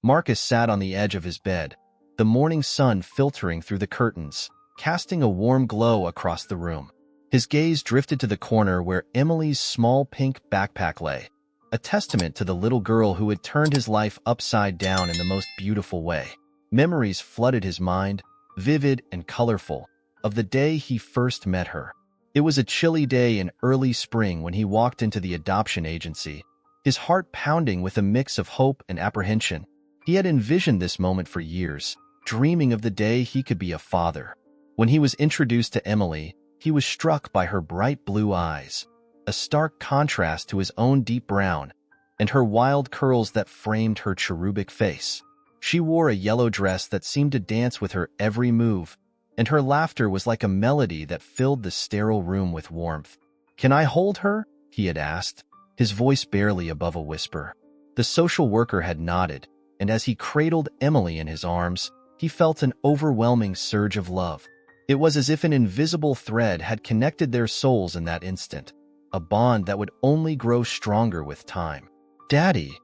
Marcus sat on the edge of his bed, the morning sun filtering through the curtains, casting a warm glow across the room. His gaze drifted to the corner where Emily's small pink backpack lay, a testament to the little girl who had turned his life upside down in the most beautiful way. Memories flooded his mind, vivid and colorful, of the day he first met her. It was a chilly day in early spring when he walked into the adoption agency, his heart pounding with a mix of hope and apprehension. He had envisioned this moment for years, dreaming of the day he could be a father. When he was introduced to Emily, he was struck by her bright blue eyes, a stark contrast to his own deep brown, and her wild curls that framed her cherubic face. She wore a yellow dress that seemed to dance with her every move, and her laughter was like a melody that filled the sterile room with warmth. "Can I hold her?" he had asked, his voice barely above a whisper. The social worker had nodded, and as he cradled Emily in his arms, he felt an overwhelming surge of love. It was as if an invisible thread had connected their souls in that instant, a bond that would only grow stronger with time. "Daddy,"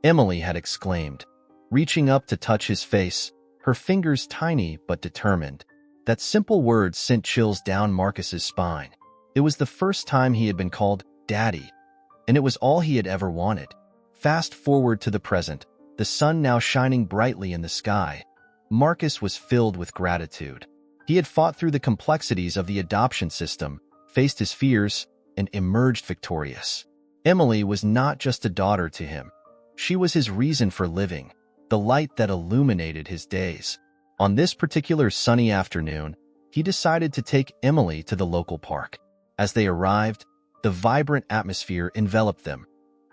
Emily had exclaimed, reaching up to touch his face, her fingers tiny but determined. That simple word sent chills down Marcus's spine. It was the first time he had been called Daddy, and it was all he had ever wanted. Fast forward to the present, the sun now shining brightly in the sky. Marcus was filled with gratitude. He had fought through the complexities of the adoption system, faced his fears, and emerged victorious. Emily was not just a daughter to him. She was his reason for living, the light that illuminated his days. On this particular sunny afternoon, he decided to take Emily to the local park. As they arrived, the vibrant atmosphere enveloped them.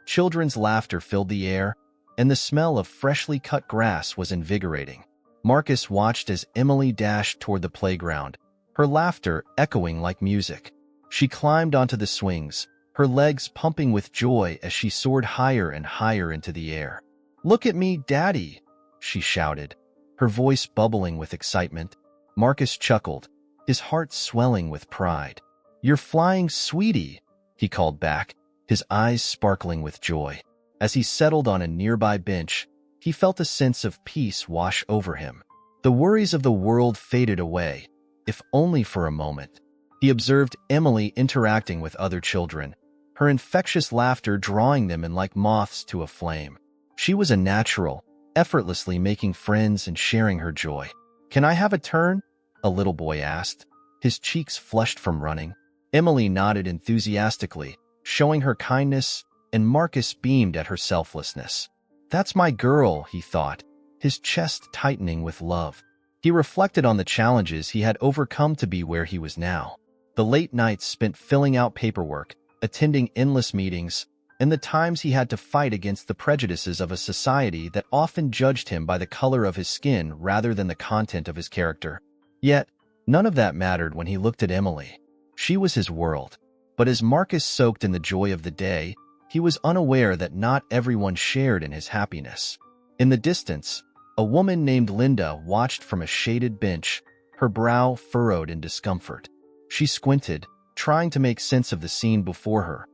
Children's laughter filled the air, and the smell of freshly cut grass was invigorating. Marcus watched as Emily dashed toward the playground, her laughter echoing like music. She climbed onto the swings, her legs pumping with joy as she soared higher and higher into the air. "Look at me, Daddy," she shouted, her voice bubbling with excitement. Marcus chuckled, his heart swelling with pride. "You're flying, sweetie," he called back, his eyes sparkling with joy. As he settled on a nearby bench, he felt a sense of peace wash over him. The worries of the world faded away, if only for a moment. He observed Emily interacting with other children, her infectious laughter drawing them in like moths to a flame. She was a natural, effortlessly making friends and sharing her joy. "Can I have a turn?" a little boy asked, his cheeks flushed from running. Emily nodded enthusiastically, showing her kindness, and Marcus beamed at her selflessness. "That's my girl," he thought, his chest tightening with love. He reflected on the challenges he had overcome to be where he was now. The late nights spent filling out paperwork, attending endless meetings, and the times he had to fight against the prejudices of a society that often judged him by the color of his skin rather than the content of his character. Yet, none of that mattered when he looked at Emily. She was his world. But as Marcus soaked in the joy of the day, he was unaware that not everyone shared in his happiness. In the distance, a woman named Linda watched from a shaded bench, her brow furrowed in discomfort. She squinted, trying to make sense of the scene before her.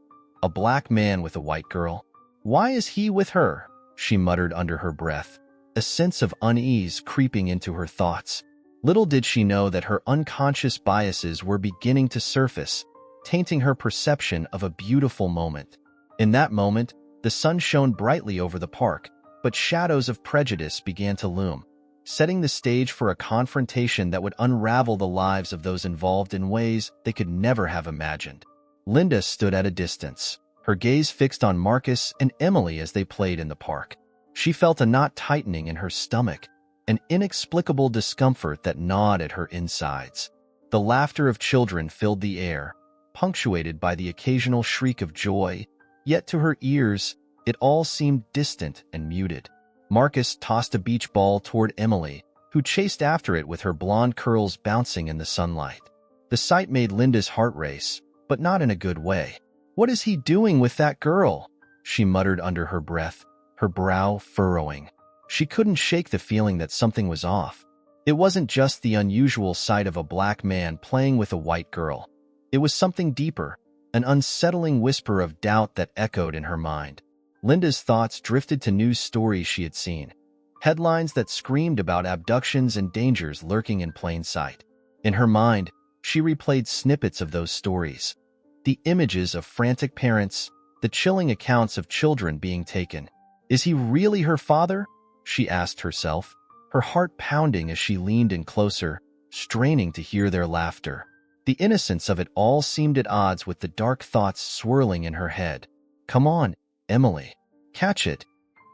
A black man with a white girl. "Why is he with her?" she muttered under her breath, a sense of unease creeping into her thoughts. Little did she know that her unconscious biases were beginning to surface, tainting her perception of a beautiful moment. In that moment, the sun shone brightly over the park, but shadows of prejudice began to loom, setting the stage for a confrontation that would unravel the lives of those involved in ways they could never have imagined. Linda stood at a distance, her gaze fixed on Marcus and Emily as they played in the park. She felt a knot tightening in her stomach, an inexplicable discomfort that gnawed at her insides. The laughter of children filled the air, punctuated by the occasional shriek of joy, yet to her ears, it all seemed distant and muted. Marcus tossed a beach ball toward Emily, who chased after it with her blonde curls bouncing in the sunlight. The sight made Linda's heart race, but not in a good way. "What is he doing with that girl?" she muttered under her breath, her brow furrowing. She couldn't shake the feeling that something was off. It wasn't just the unusual sight of a black man playing with a white girl. It was something deeper, an unsettling whisper of doubt that echoed in her mind. Linda's thoughts drifted to news stories she had seen. headlines that screamed about abductions and dangers lurking in plain sight. In her mind, she replayed snippets of those stories. The images of frantic parents, the chilling accounts of children being taken. Is he really her father? She asked herself, her heart pounding as she leaned in closer, straining to hear their laughter. The innocence of it all seemed at odds with the dark thoughts swirling in her head. "Come on, Emily. Catch it,"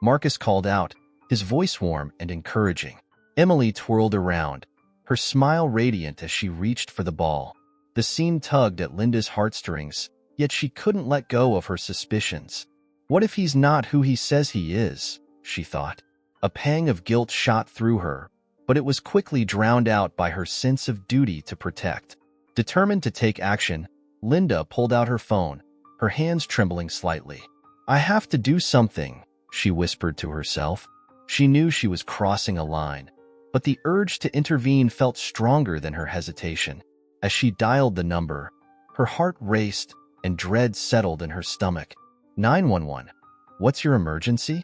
Marcus called out, his voice warm and encouraging. Emily twirled around, her smile radiant as she reached for the ball. The scene tugged at Linda's heartstrings, yet she couldn't let go of her suspicions. What if he's not who he says he is, she thought. A pang of guilt shot through her, but it was quickly drowned out by her sense of duty to protect. Determined to take action, Linda pulled out her phone, her hands trembling slightly. "I have to do something," she whispered to herself. She knew she was crossing a line, but the urge to intervene felt stronger than her hesitation. As she dialed the number, her heart raced and dread settled in her stomach. 911. "What's your emergency?"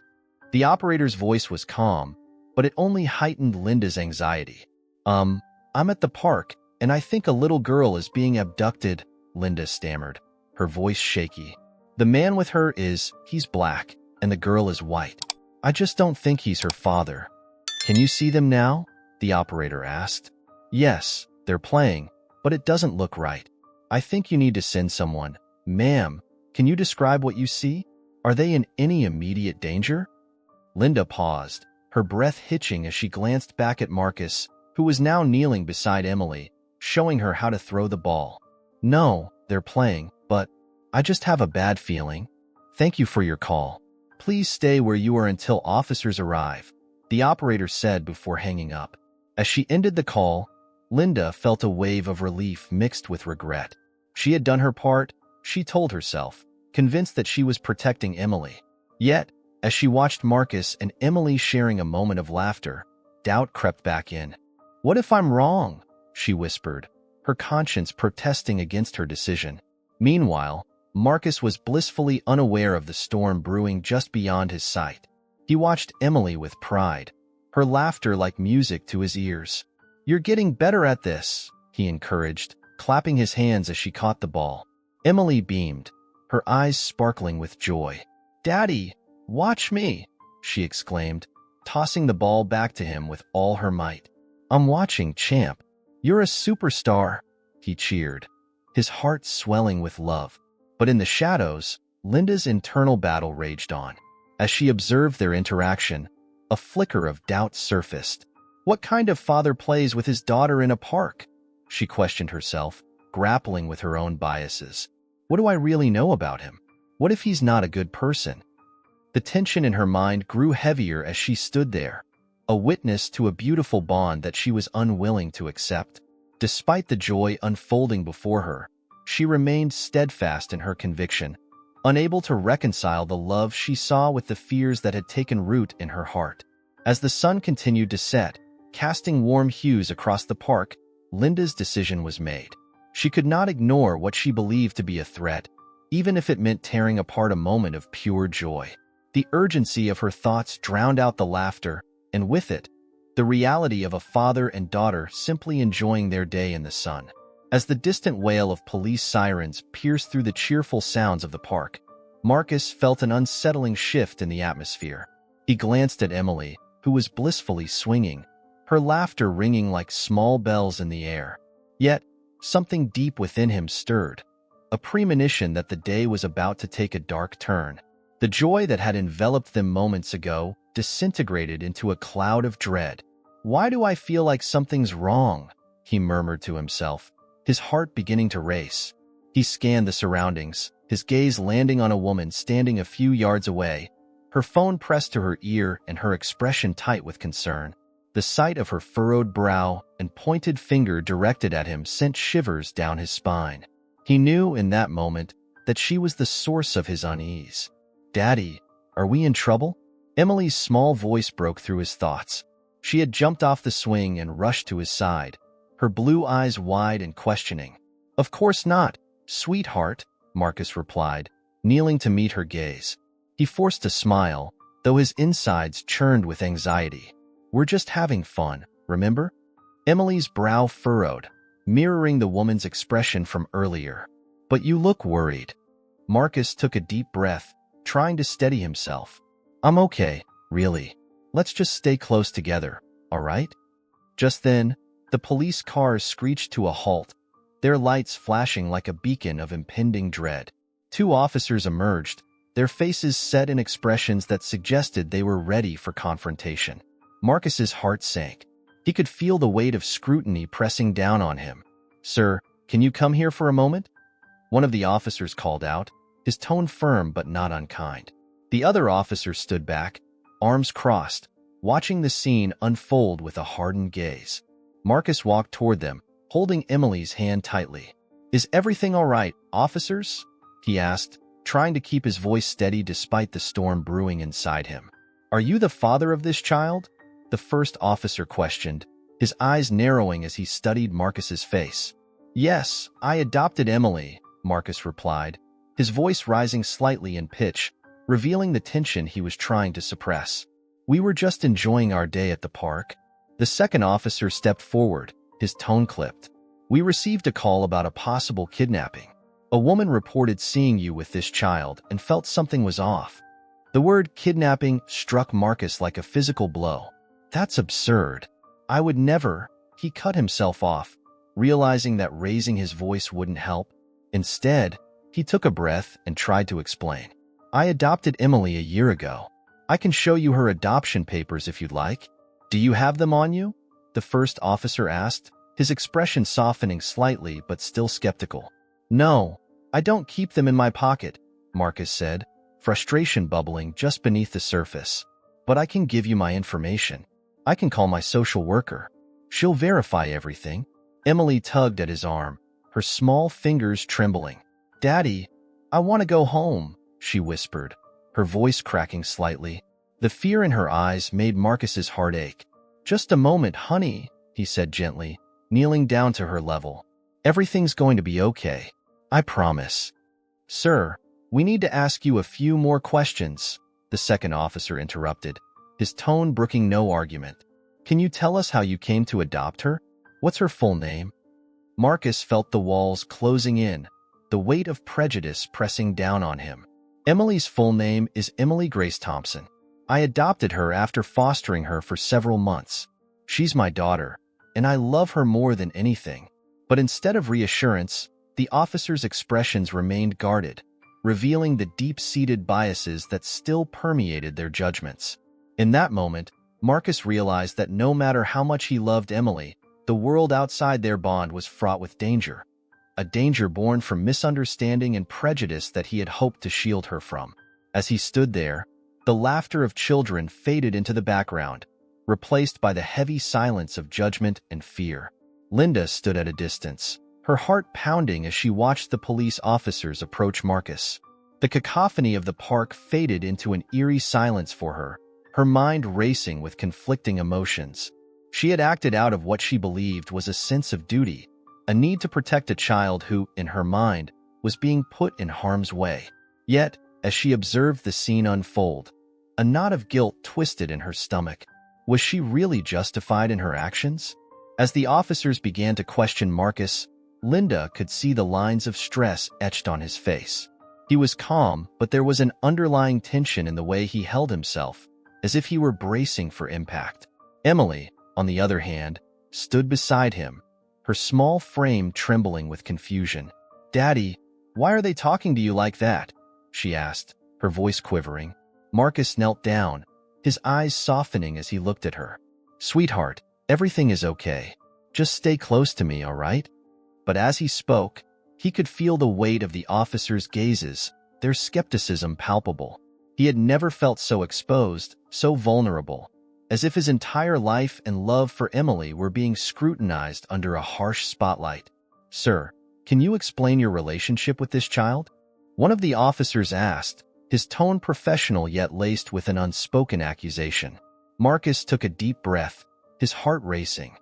The operator's voice was calm, but it only heightened Linda's anxiety. I'm at the park, and I think a little girl is being abducted," Linda stammered, her voice shaky. "The man with her he's black, and the girl is white. I just don't think he's her father." "Can you see them now?" the operator asked. "Yes, they're playing, but it doesn't look right. I think you need to send someone." "Ma'am, can you describe what you see? Are they in any immediate danger?" Linda paused, her breath hitching as she glanced back at Marcus, who was now kneeling beside Emily, showing her how to throw the ball. "No, they're playing, but I just have a bad feeling. Thank you for your call. Please stay where you are until officers arrive," the operator said before hanging up. As she ended the call, Linda felt a wave of relief mixed with regret. She had done her part, she told herself, convinced that she was protecting Emily. Yet, as she watched Marcus and Emily sharing a moment of laughter, doubt crept back in. "What if I'm wrong?" she whispered, her conscience protesting against her decision. Meanwhile, Marcus was blissfully unaware of the storm brewing just beyond his sight. He watched Emily with pride, her laughter like music to his ears. "You're getting better at this," he encouraged, clapping his hands as she caught the ball. Emily beamed, her eyes sparkling with joy. "Daddy, watch me," she exclaimed, tossing the ball back to him with all her might. "I'm watching, champ. You're a superstar," he cheered, his heart swelling with love. But in the shadows, Linda's internal battle raged on. As she observed their interaction, a flicker of doubt surfaced. What kind of father plays with his daughter in a park? She questioned herself, grappling with her own biases. What do I really know about him? What if he's not a good person? The tension in her mind grew heavier as she stood there, a witness to a beautiful bond that she was unwilling to accept. Despite the joy unfolding before her, she remained steadfast in her conviction, unable to reconcile the love she saw with the fears that had taken root in her heart. As the sun continued to set, casting warm hues across the park, Linda's decision was made. She could not ignore what she believed to be a threat, even if it meant tearing apart a moment of pure joy. The urgency of her thoughts drowned out the laughter, and with it, the reality of a father and daughter simply enjoying their day in the sun. As the distant wail of police sirens pierced through the cheerful sounds of the park, Marcus felt an unsettling shift in the atmosphere. He glanced at Emily, who was blissfully swinging, her laughter ringing like small bells in the air. Yet, something deep within him stirred, a premonition that the day was about to take a dark turn. The joy that had enveloped them moments ago disintegrated into a cloud of dread. "Why do I feel like something's wrong?" he murmured to himself, his heart beginning to race. He scanned the surroundings, his gaze landing on a woman standing a few yards away, her phone pressed to her ear and her expression tight with concern. The sight of her furrowed brow and pointed finger directed at him sent shivers down his spine. He knew in that moment that she was the source of his unease. "Daddy, are we in trouble?" Emily's small voice broke through his thoughts. She had jumped off the swing and rushed to his side, her blue eyes wide and questioning. "Of course not, sweetheart," Marcus replied, kneeling to meet her gaze. He forced a smile, though his insides churned with anxiety. "We're just having fun, remember?" Emily's brow furrowed, mirroring the woman's expression from earlier. "But you look worried." Marcus took a deep breath, trying to steady himself. "I'm okay, really. Let's just stay close together, all right?" Just then, the police cars screeched to a halt, their lights flashing like a beacon of impending dread. Two officers emerged, their faces set in expressions that suggested they were ready for confrontation. Marcus's heart sank. He could feel the weight of scrutiny pressing down on him. "Sir, can you come here for a moment?" One of the officers called out, his tone firm but not unkind. The other officer stood back, arms crossed, watching the scene unfold with a hardened gaze. Marcus walked toward them, holding Emily's hand tightly. "Is everything all right, officers?" he asked, trying to keep his voice steady despite the storm brewing inside him. "Are you the father of this child?" the first officer questioned, his eyes narrowing as he studied Marcus's face. "Yes, I adopted Emily," Marcus replied, his voice rising slightly in pitch, revealing the tension he was trying to suppress. "We were just enjoying our day at the park." The second officer stepped forward, his tone clipped. "We received a call about a possible kidnapping. A woman reported seeing you with this child and felt something was off." The word kidnapping struck Marcus like a physical blow. "That's absurd. I would never—" He cut himself off, realizing that raising his voice wouldn't help. Instead, he took a breath and tried to explain. "I adopted Emily a year ago. I can show you her adoption papers if you'd like." "Do you have them on you?" the first officer asked, his expression softening slightly but still skeptical. "No, I don't keep them in my pocket," Marcus said, frustration bubbling just beneath the surface. "But I can give you my information. I can call my social worker. She'll verify everything." Emily tugged at his arm, her small fingers trembling. "Daddy, I want to go home," she whispered, her voice cracking slightly. The fear in her eyes made Marcus's heart ache. "Just a moment, honey," he said gently, kneeling down to her level. "Everything's going to be okay. I promise." "Sir, we need to ask you a few more questions," the second officer interrupted, his tone brooking no argument. "Can you tell us how you came to adopt her? What's her full name?" Marcus felt the walls closing in, the weight of prejudice pressing down on him. "Emily's full name is Emily Grace Thompson. I adopted her after fostering her for several months. She's my daughter, and I love her more than anything." But instead of reassurance, the officer's expressions remained guarded, revealing the deep-seated biases that still permeated their judgments. In that moment, Marcus realized that no matter how much he loved Emily, the world outside their bond was fraught with danger. A danger born from misunderstanding and prejudice that he had hoped to shield her from. As he stood there, the laughter of children faded into the background, replaced by the heavy silence of judgment and fear. Linda stood at a distance, her heart pounding as she watched the police officers approach Marcus. The cacophony of the park faded into an eerie silence for her, her mind racing with conflicting emotions. She had acted out of what she believed was a sense of duty, a need to protect a child who, in her mind, was being put in harm's way. Yet, as she observed the scene unfold, a knot of guilt twisted in her stomach. Was she really justified in her actions? As the officers began to question Marcus, Linda could see the lines of stress etched on his face. He was calm, but there was an underlying tension in the way he held himself, as if he were bracing for impact. Emily, on the other hand, stood beside him, her small frame trembling with confusion. "Daddy, why are they talking to you like that?" she asked, her voice quivering. Marcus knelt down, his eyes softening as he looked at her. "Sweetheart, everything is okay. Just stay close to me, all right?" But as he spoke, he could feel the weight of the officers' gazes, their skepticism palpable. He had never felt so exposed, so vulnerable, as if his entire life and love for Emily were being scrutinized under a harsh spotlight. "Sir, can you explain your relationship with this child?" one of the officers asked, his tone professional yet laced with an unspoken accusation. Marcus took a deep breath, his heart racing.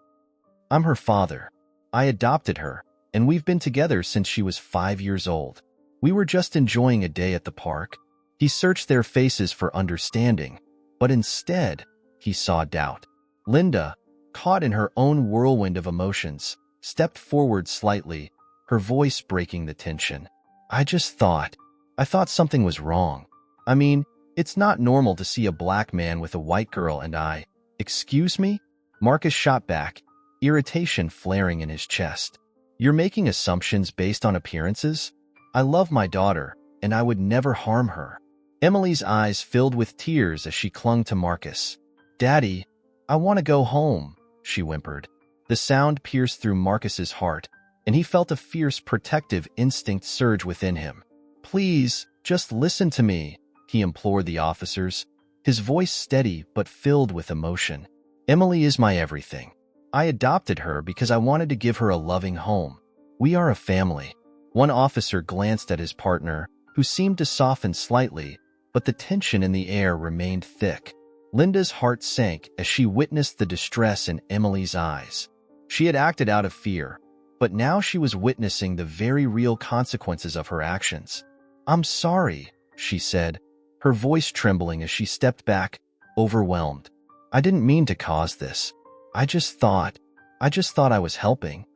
"I'm her father. I adopted her, and we've been together since she was 5 years old. We were just enjoying a day at the park." He searched their faces for understanding, But instead, he saw doubt. Linda, caught in her own whirlwind of emotions, stepped forward slightly, her voice breaking the tension. I thought something was wrong. I mean, it's not normal to see a black man with a white girl and I. Excuse me? Marcus shot back, irritation flaring in his chest. You're making assumptions based on appearances? I love my daughter, and I would never harm her. Emily's eyes filled with tears as she clung to Marcus. Daddy, I want to go home, she whimpered. The sound pierced through Marcus's heart, and he felt a fierce protective instinct surge within him. Please, just listen to me, he implored the officers, his voice steady but filled with emotion. Emily is my everything. I adopted her because I wanted to give her a loving home. We are a family. One officer glanced at his partner, who seemed to soften slightly, but the tension in the air remained thick. Linda's heart sank as she witnessed the distress in Emily's eyes. She had acted out of fear, but now she was witnessing the very real consequences of her actions. I'm sorry, she said, her voice trembling as she stepped back, overwhelmed. I didn't mean to cause this. I just thought I was helping.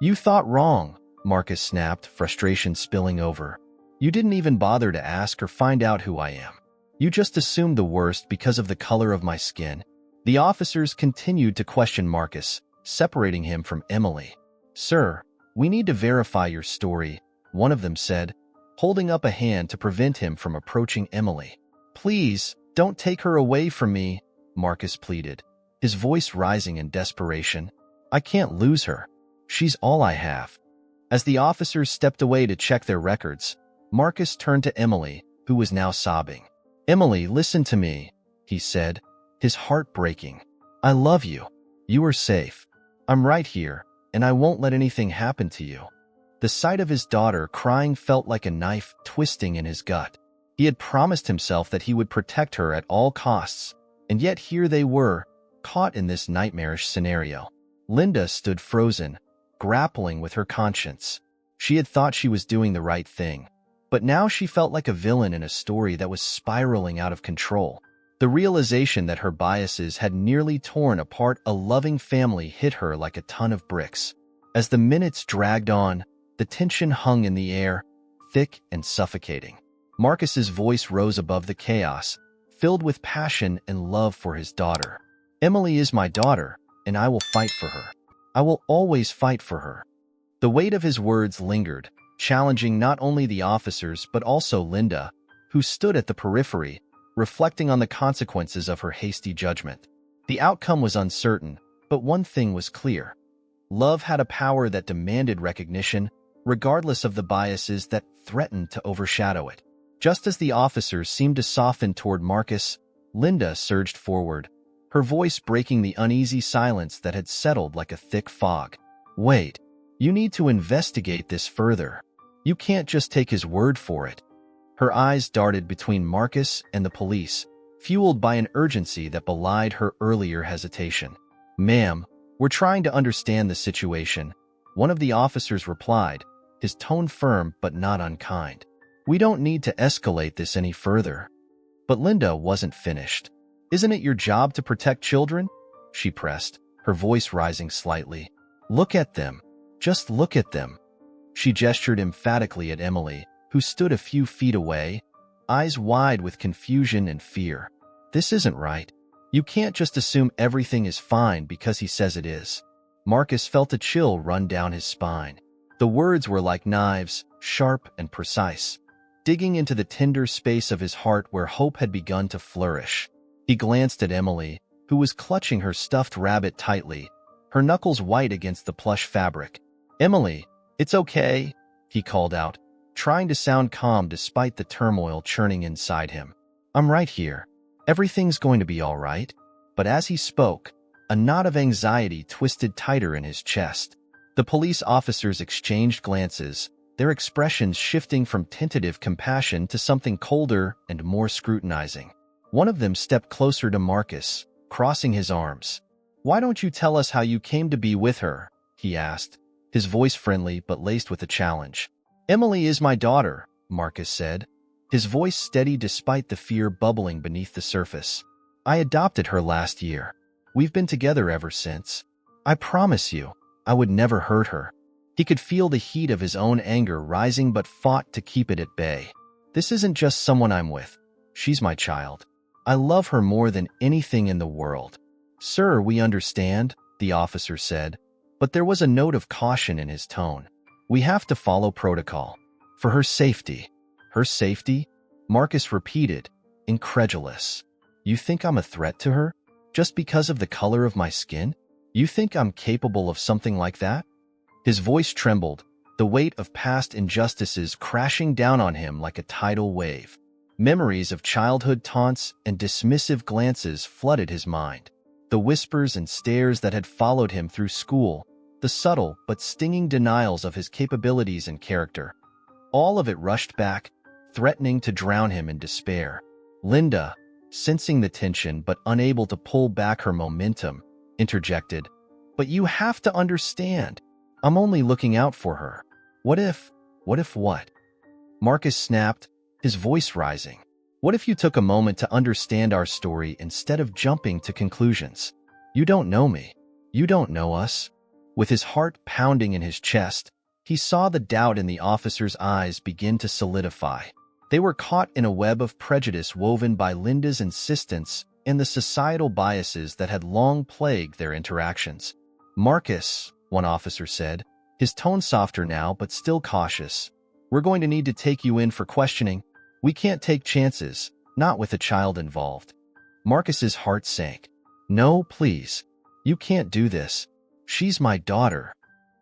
You thought wrong, Marcus snapped, frustration spilling over. You didn't even bother to ask or find out who I am. You just assumed the worst because of the color of my skin. The officers continued to question Marcus, separating him from Emily. Sir, we need to verify your story, one of them said, holding up a hand to prevent him from approaching Emily. Please, don't take her away from me, Marcus pleaded, his voice rising in desperation. I can't lose her. She's all I have. As the officers stepped away to check their records, Marcus turned to Emily, who was now sobbing. Emily, listen to me, he said, his heart breaking. I love you. You are safe. I'm right here, and I won't let anything happen to you. The sight of his daughter crying felt like a knife twisting in his gut. He had promised himself that he would protect her at all costs, and yet here they were, caught in this nightmarish scenario. Linda stood frozen, grappling with her conscience. She had thought she was doing the right thing, but now she felt like a villain in a story that was spiraling out of control. The realization that her biases had nearly torn apart a loving family hit her like a ton of bricks. As the minutes dragged on, the tension hung in the air, thick and suffocating. Marcus's voice rose above the chaos, filled with passion and love for his daughter. Emily is my daughter, and I will fight for her. I will always fight for her. The weight of his words lingered, challenging not only the officers but also Linda, who stood at the periphery, reflecting on the consequences of her hasty judgment. The outcome was uncertain, but one thing was clear. Love had a power that demanded recognition, regardless of the biases that threatened to overshadow it. Just as the officers seemed to soften toward Marcus, Linda surged forward, her voice breaking the uneasy silence that had settled like a thick fog. Wait, you need to investigate this further. You can't just take his word for it. Her eyes darted between Marcus and the police, fueled by an urgency that belied her earlier hesitation. Ma'am, we're trying to understand the situation, one of the officers replied, his tone firm but not unkind. We don't need to escalate this any further. But Linda wasn't finished. Isn't it your job to protect children? She pressed, her voice rising slightly. Look at them. Just look at them. She gestured emphatically at Emily, who stood a few feet away, eyes wide with confusion and fear. This isn't right. You can't just assume everything is fine because he says it is. Marcus felt a chill run down his spine. The words were like knives, sharp and precise, digging into the tender space of his heart where hope had begun to flourish. He glanced at Emily, who was clutching her stuffed rabbit tightly, her knuckles white against the plush fabric. Emily, it's okay, he called out, trying to sound calm despite the turmoil churning inside him. I'm right here. Everything's going to be all right. But as he spoke, a knot of anxiety twisted tighter in his chest. The police officers exchanged glances, their expressions shifting from tentative compassion to something colder and more scrutinizing. One of them stepped closer to Marcus, crossing his arms. Why don't you tell us how you came to be with her? He asked, his voice friendly but laced with a challenge. Emily is my daughter, Marcus said, his voice steady despite the fear bubbling beneath the surface. I adopted her last year. We've been together ever since. I promise you, I would never hurt her." He could feel the heat of his own anger rising but fought to keep it at bay. "This isn't just someone I'm with. She's my child. I love her more than anything in the world." "Sir, we understand," the officer said, but there was a note of caution in his tone. "We have to follow protocol. For her safety." "Her safety?" Marcus repeated, incredulous. "You think I'm a threat to her? Just because of the color of my skin? You think I'm capable of something like that?" His voice trembled, the weight of past injustices crashing down on him like a tidal wave. Memories of childhood taunts and dismissive glances flooded his mind. The whispers and stares that had followed him through school, the subtle but stinging denials of his capabilities and character. All of it rushed back, threatening to drown him in despair. Linda, sensing the tension but unable to pull back her momentum, interjected, "But you have to understand. I'm only looking out for her. What if what?" Marcus snapped, his voice rising. "What if you took a moment to understand our story instead of jumping to conclusions? You don't know me. You don't know us." With his heart pounding in his chest, he saw the doubt in the officer's eyes begin to solidify. They were caught in a web of prejudice woven by Linda's insistence and the societal biases that had long plagued their interactions. "Marcus," one officer said, his tone softer now but still cautious, "we're going to need to take you in for questioning. We can't take chances, not with a child involved." Marcus's heart sank. "No, please. You can't do this. She's my daughter."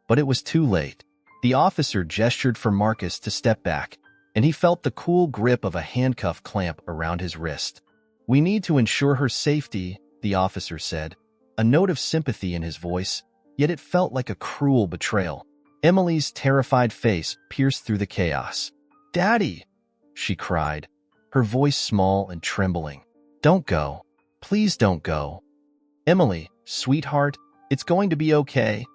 But it was too late. The officer gestured for Marcus to step back, and he felt the cool grip of a handcuff clamp around his wrist. "We need to ensure her safety," the officer said, a note of sympathy in his voice, yet it felt like a cruel betrayal. Emily's terrified face pierced through the chaos. "Daddy!" she cried, her voice small and trembling. "Don't go. Please don't go." "Emily, sweetheart, it's going to be okay,"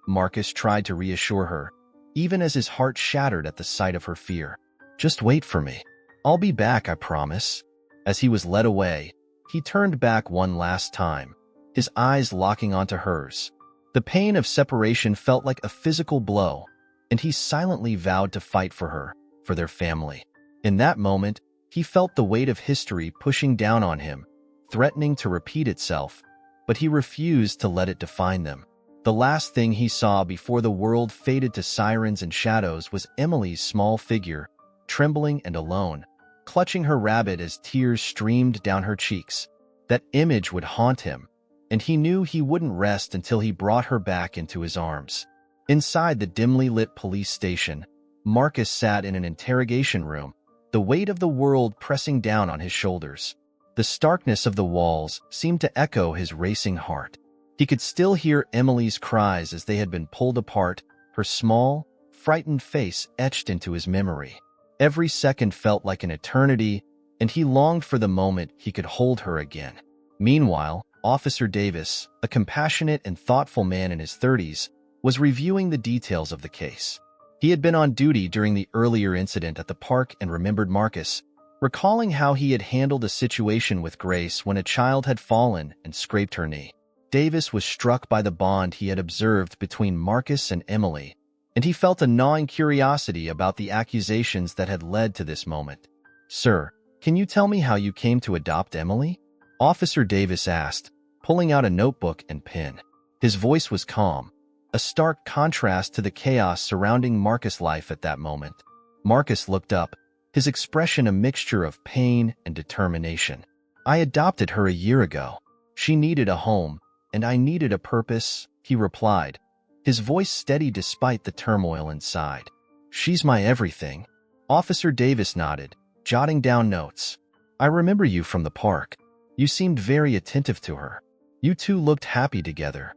Marcus tried to reassure her, even as his heart shattered at the sight of her fear. "Just wait for me. I'll be back, I promise." As he was led away, he turned back one last time, his eyes locking onto hers. The pain of separation felt like a physical blow, and he silently vowed to fight for her, for their family. In that moment, he felt the weight of history pushing down on him, threatening to repeat itself, but he refused to let it define them. The last thing he saw before the world faded to sirens and shadows was Emily's small figure, trembling and alone, clutching her rabbit as tears streamed down her cheeks. That image would haunt him, and he knew he wouldn't rest until he brought her back into his arms. Inside the dimly lit police station, Marcus sat in an interrogation room, the weight of the world pressing down on his shoulders. The starkness of the walls seemed to echo his racing heart. He could still hear Emily's cries as they had been pulled apart, her small, frightened face etched into his memory. Every second felt like an eternity, and he longed for the moment he could hold her again. Meanwhile, Officer Davis, a compassionate and thoughtful man in his 30s, was reviewing the details of the case. He had been on duty during the earlier incident at the park and remembered Marcus, recalling how he had handled a situation with Grace when a child had fallen and scraped her knee. Davis was struck by the bond he had observed between Marcus and Emily, and he felt a gnawing curiosity about the accusations that had led to this moment. "Sir, can you tell me how you came to adopt Emily?" Officer Davis asked, pulling out a notebook and pen. His voice was calm, a stark contrast to the chaos surrounding Marcus' life at that moment. Marcus looked up, his expression a mixture of pain and determination. "I adopted her a year ago. She needed a home, and I needed a purpose," he replied, his voice steady despite the turmoil inside. "She's my everything." Officer Davis nodded, jotting down notes. "I remember you from the park. You seemed very attentive to her. You two looked happy together."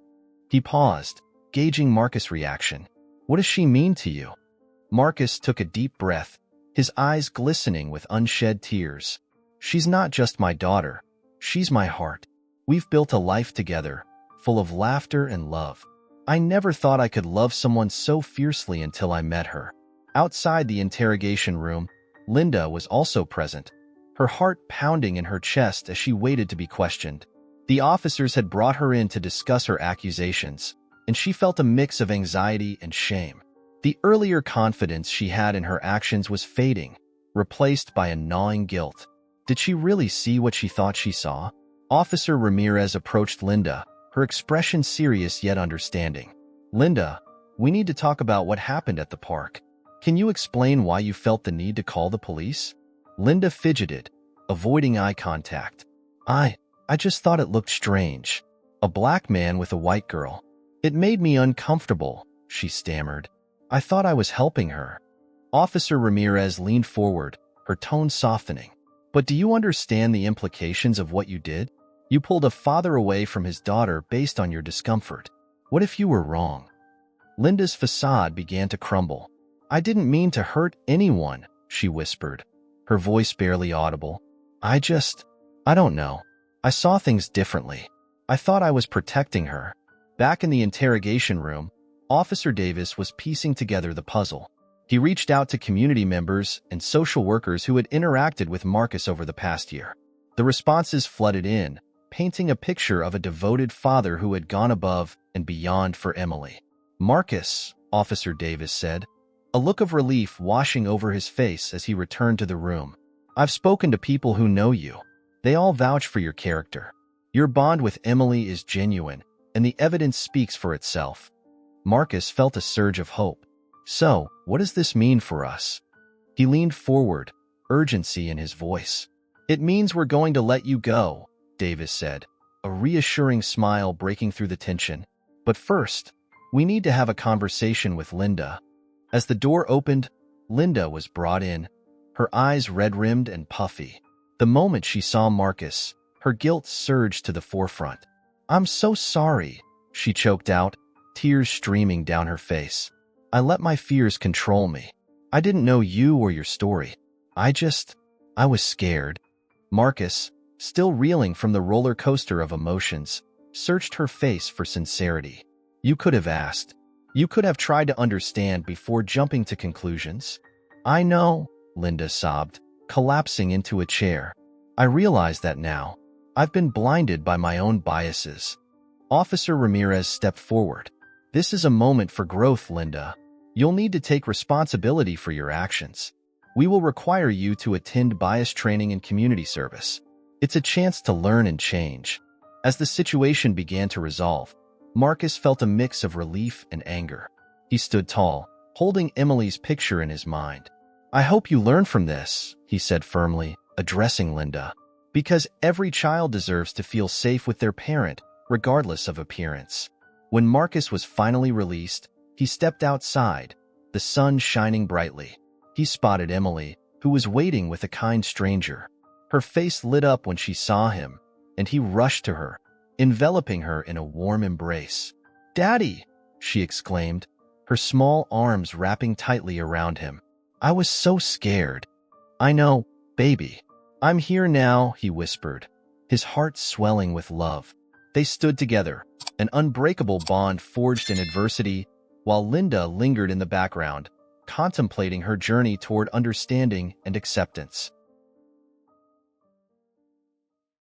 He paused, gauging Marcus' reaction. "What does she mean to you?" Marcus took a deep breath, his eyes glistening with unshed tears. "She's not just my daughter. She's my heart. We've built a life together, full of laughter and love. I never thought I could love someone so fiercely until I met her." Outside the interrogation room, Linda was also present, her heart pounding in her chest as she waited to be questioned. The officers had brought her in to discuss her accusations, and she felt a mix of anxiety and shame. The earlier confidence she had in her actions was fading, replaced by a gnawing guilt. Did she really see what she thought she saw? Officer Ramirez approached Linda, her expression serious yet understanding. "Linda, we need to talk about what happened at the park. Can you explain why you felt the need to call the police?" Linda fidgeted, avoiding eye contact. I just thought it looked strange. A black man with a white girl. It made me uncomfortable," she stammered. "I thought I was helping her." Officer Ramirez leaned forward, her tone softening. "But do you understand the implications of what you did? You pulled a father away from his daughter based on your discomfort. What if you were wrong?" Linda's facade began to crumble. "I didn't mean to hurt anyone," she whispered, her voice barely audible. I don't know. I saw things differently. I thought I was protecting her." Back in the interrogation room, Officer Davis was piecing together the puzzle. He reached out to community members and social workers who had interacted with Marcus over the past year. The responses flooded in, painting a picture of a devoted father who had gone above and beyond for Emily. "Marcus," Officer Davis said, a look of relief washing over his face as he returned to the room. "I've spoken to people who know you. They all vouch for your character. Your bond with Emily is genuine, and the evidence speaks for itself." Marcus felt a surge of hope. "So, what does this mean for us?" He leaned forward, urgency in his voice. "It means we're going to let you go," Davis said, a reassuring smile breaking through the tension. "But first, we need to have a conversation with Linda." As the door opened, Linda was brought in, her eyes red-rimmed and puffy. The moment she saw Marcus, her guilt surged to the forefront. "I'm so sorry," she choked out, tears streaming down her face. "I let my fears control me. I didn't know you or your story. I was scared." Marcus, still reeling from the roller coaster of emotions, searched her face for sincerity. "You could have asked. You could have tried to understand before jumping to conclusions." "I know," Linda sobbed, collapsing into a chair. "I realize that now. I've been blinded by my own biases." Officer Ramirez stepped forward. "This is a moment for growth, Linda. You'll need to take responsibility for your actions. We will require you to attend bias training and community service. It's a chance to learn and change." As the situation began to resolve, Marcus felt a mix of relief and anger. He stood tall, holding Emily's picture in his mind. "I hope you learn from this," he said firmly, addressing Linda. "Because every child deserves to feel safe with their parent, regardless of appearance." When Marcus was finally released, he stepped outside, the sun shining brightly. He spotted Emily, who was waiting with a kind stranger. Her face lit up when she saw him, and he rushed to her, enveloping her in a warm embrace. "Daddy!" she exclaimed, her small arms wrapping tightly around him. "I was so scared." "I know, baby. I'm here now," he whispered, his heart swelling with love. They stood together, an unbreakable bond forged in adversity, while Linda lingered in the background, contemplating her journey toward understanding and acceptance.